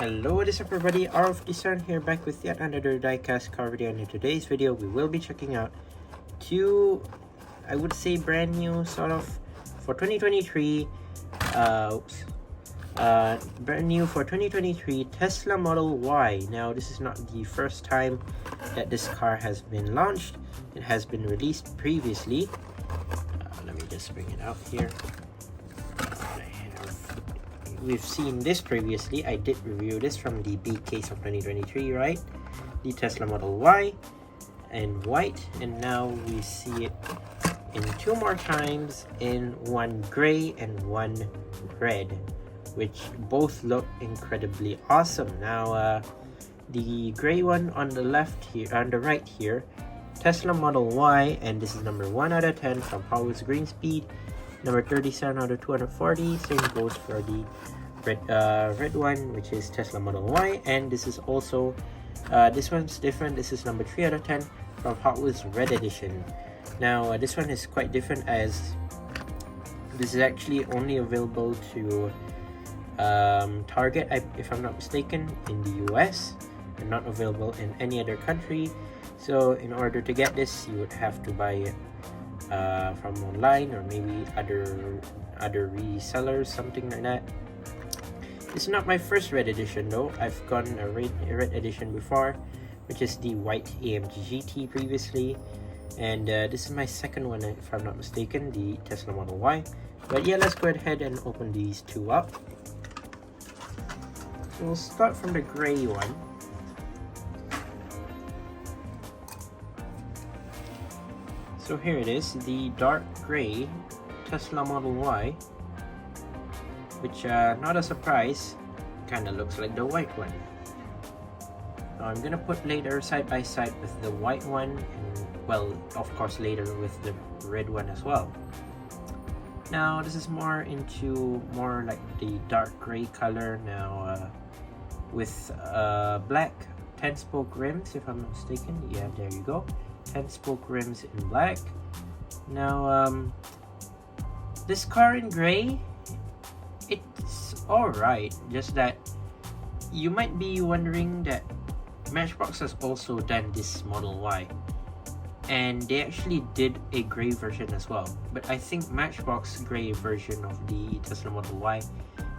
Hello, what is up everybody, RFDesign here, back with yet another diecast car video, and in today's video we will be checking out two, I would say brand new sort of for 2023, brand new for 2023 Tesla Model Y. Now this is not the first time that this car has been launched. It has been released previously. Let me just bring it out here. We've seen this previously. I did review this from the big case of 2023, right? The Tesla Model Y in white, and now we see it in two more times in one gray and one red, which both look incredibly awesome. Now the gray one on the left here, on the right here, Tesla Model Y, and this is number 1 out of 10 from Hotwheels Green Speed. Number 37 out of 240. Same goes for the red one, which is Tesla Model Y, and this is also this one's different. This is number 3 out of 10 from Hot Wheels Red Edition. Now this one is quite different, as this is actually only available to Target, if I'm not mistaken, in the US, and not available in any other country. So in order to get this, you would have to buy it from online, or maybe other resellers, something like that. This is not my first red edition though. I've gotten a red edition before, which is the white AMG GT previously, and this is my second one, if I'm not mistaken, the Tesla Model Y. But yeah, let's go ahead and open these two up. So we'll start from the gray one. So here it is, the dark gray Tesla Model Y, which not a surprise, kind of looks like the white one. Now I'm gonna put later side by side with the white one, and well, of course later with the red one as well. Now this is more like the dark gray color now, with black 10-spoke rims, if I'm not mistaken. Yeah, there you go. 10-spoke rims in black. Now this car in gray, it's alright, just that you might be wondering that Matchbox has also done this Model Y, and they actually did a gray version as well. But I think Matchbox gray version of the Tesla Model Y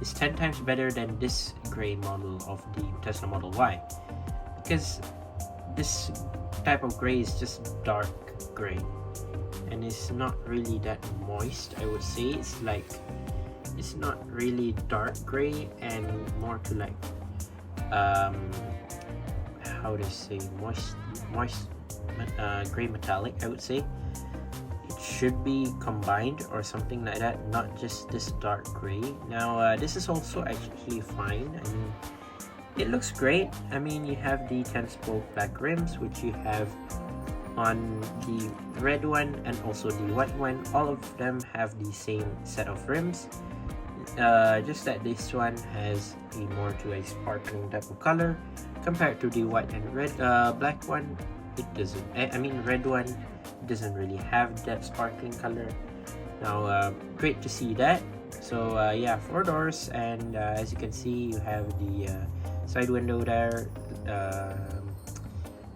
is 10 times better than this gray model of the Tesla Model Y, because this type of gray is just dark gray, and it's not really that moist. I would say it's not really dark gray, and more to like how to say moist gray metallic, I would say. It should be combined or something like that, not just this dark gray. Now this is also actually fine. I mean, it looks great. I mean, you have the 10-spoke black rims, which you have on the red one and also the white one. All of them have the same set of rims, just that this one has a more to a sparkling type of color compared to the white and red. Black one, it doesn't. I mean, red one doesn't really have that sparkling color. Now great to see that. So yeah, 4 doors, and as you can see, you have the side window there.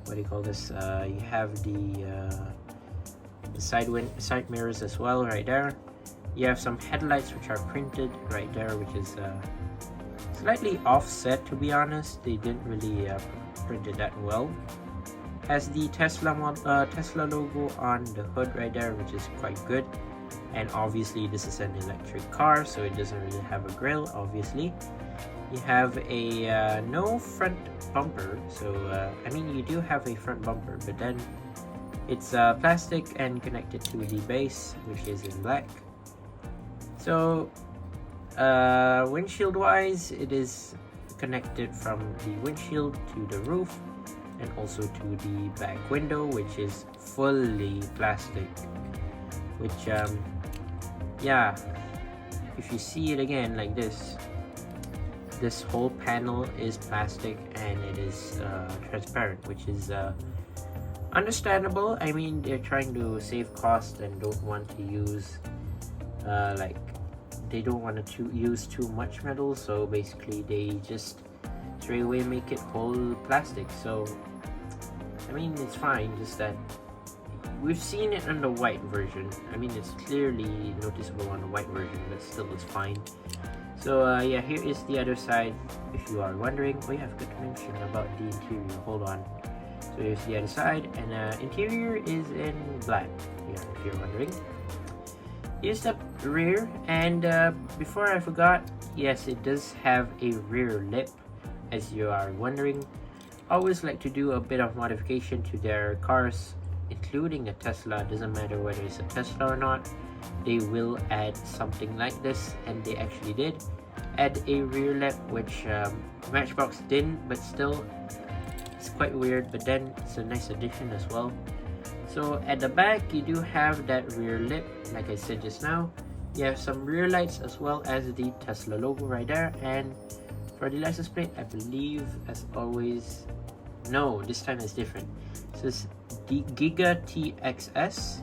What do you call this? You have the side mirrors as well right there. You have some headlights which are printed right there, which is slightly offset, to be honest. They didn't really print it that well. Has the Tesla logo on the hood right there, which is quite good. And obviously this is an electric car, so it doesn't really have a grille, obviously. You have a no front bumper, so I mean, you do have a front bumper, but then it's plastic and connected to the base, which is in black. So windshield wise, it is connected from the windshield to the roof, and also to the back window, which is fully plastic, which yeah, if you see it again like this whole panel is plastic, and it is transparent, which is understandable. I mean, they're trying to save cost and don't want to use they don't want to use too much metal, so basically they just straight away make it whole plastic. So I mean, it's fine, just that we've seen it on the white version. I mean, it's clearly noticeable on the white version, but still it's fine. So yeah, here is the other side, if you are wondering. Oh yeah, I forgot to mention about the interior. Hold on. So here's the other side, and interior is in black, yeah, if you're wondering. Here's the rear, and before I forgot, yes, it does have a rear lip, as you are wondering. Always like to do a bit of modification to their cars, including a Tesla. Doesn't matter whether it's a Tesla or not, they will add something like this, and they actually did add a rear lip, which Matchbox didn't, but still it's quite weird, but then it's a nice addition as well. So at the back you do have that rear lip, like I said just now. You have some rear lights as well as the Tesla logo right there, and for the license plate, I believe, as always, no, this time it's different. It says the Giga TXS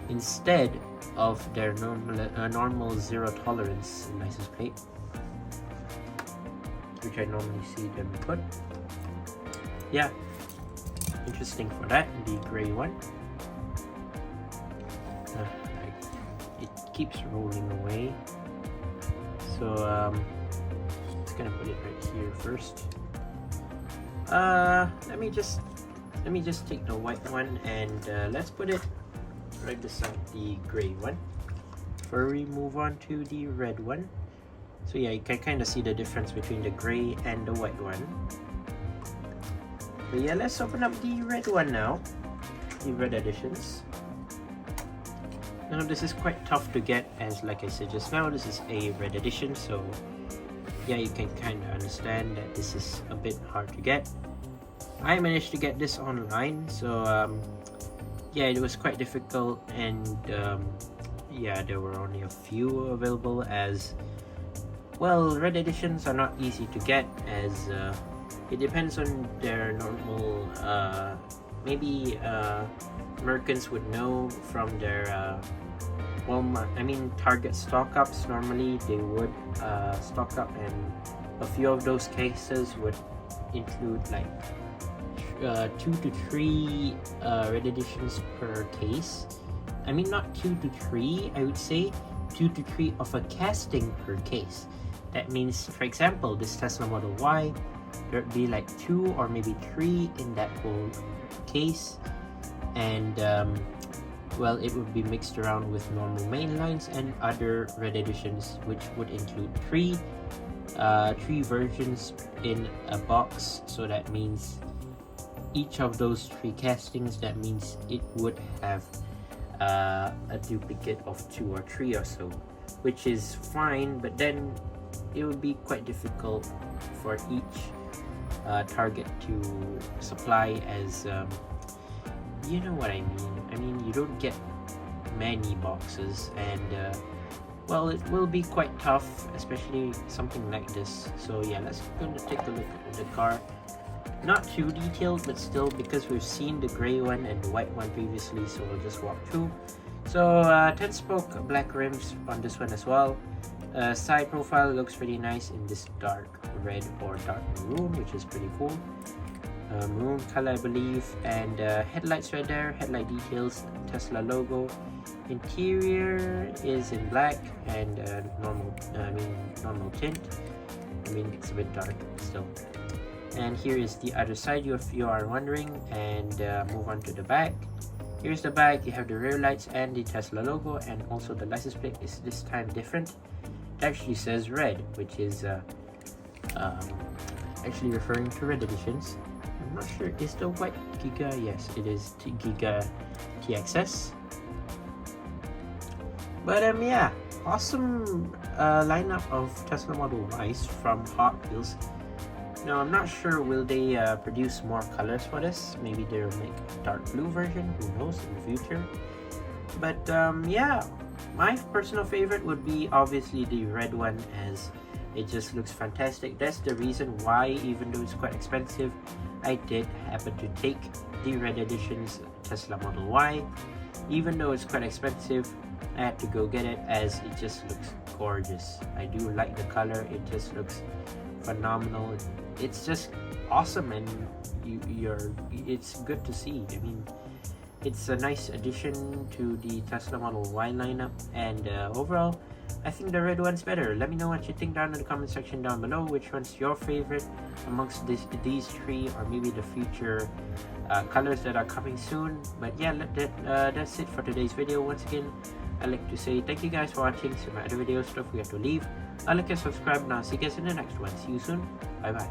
instead of their normal zero tolerance license plate, which I normally see them put. Yeah, interesting for that, the gray one. It keeps rolling away. So gonna put it right here first. Let me just take the white one, and let's put it right beside the gray one before we move on to the red one. So yeah, you can kind of see the difference between the gray and the white one. So yeah, let's open up the red one now, the red editions. Now this is quite tough to get, as like I said just now, this is a red edition, so yeah, you can kind of understand that this is a bit hard to get. I managed to get this online, so yeah, it was quite difficult, and yeah, there were only a few available, as well, red editions are not easy to get, as it depends on their normal, maybe Americans would know from their Walmart, I mean Target stock ups. Normally they would stock up, and a few of those cases would include like 2 to 3 red editions per case. I mean, not 2 to 3, I would say 2 to 3 of a casting per case. That means, for example, this Tesla Model Y, there'd be like 2 or maybe 3 in that whole case, and well, it would be mixed around with normal main lines and other red editions, which would include 3 versions in a box. So that means each of those 3 castings, that means it would have a duplicate of 2 or 3 or so, which is fine, but then it would be quite difficult for each Target to supply, as you know what I mean. I mean, you don't get many boxes, and well, it will be quite tough, especially something like this. So yeah, let's gonna take a look at the car. Not too detailed, but still, because we've seen the gray one and the white one previously, so we'll just walk through. So 10-spoke black rims on this one as well. Side profile looks pretty nice in this dark red or dark maroon, which is pretty cool. Maroon color, I believe, and headlights right there, headlight details, Tesla logo. Interior is in black and normal tint. I mean, it's a bit dark still. And here is the other side, if you are wondering, and move on to the back. Here's the back. You have the rear lights and the Tesla logo, and also the license plate is this time different. It actually says red, which is actually referring to red editions. I'm not sure, is the white Giga? Yes, it is Giga TXS. But yeah, awesome lineup of Tesla Model Ys from Hot Wheels. Now I'm not sure, will they produce more colors for this? Maybe they'll make a dark blue version, who knows, in the future. But yeah, my personal favorite would be obviously the red one, as it just looks fantastic. That's the reason why, even though it's quite expensive, I did happen to take the red edition's Tesla Model Y. Even though it's quite expensive, I had to go get it, as it just looks gorgeous. I do like the color, it just looks phenomenal. It's just awesome, and it's good to see. I mean, it's a nice addition to the Tesla Model Y lineup, and overall, I think the red one's better. Let me know what you think down in the comment section down below. Which one's your favorite amongst these three, or maybe the future colors that are coming soon. But yeah, that's it for today's video. Once again, I'd like to say thank you guys for watching. See my other videos. Don't forget to leave a like and subscribe, and I'll see you guys in the next one. See you soon. Bye bye.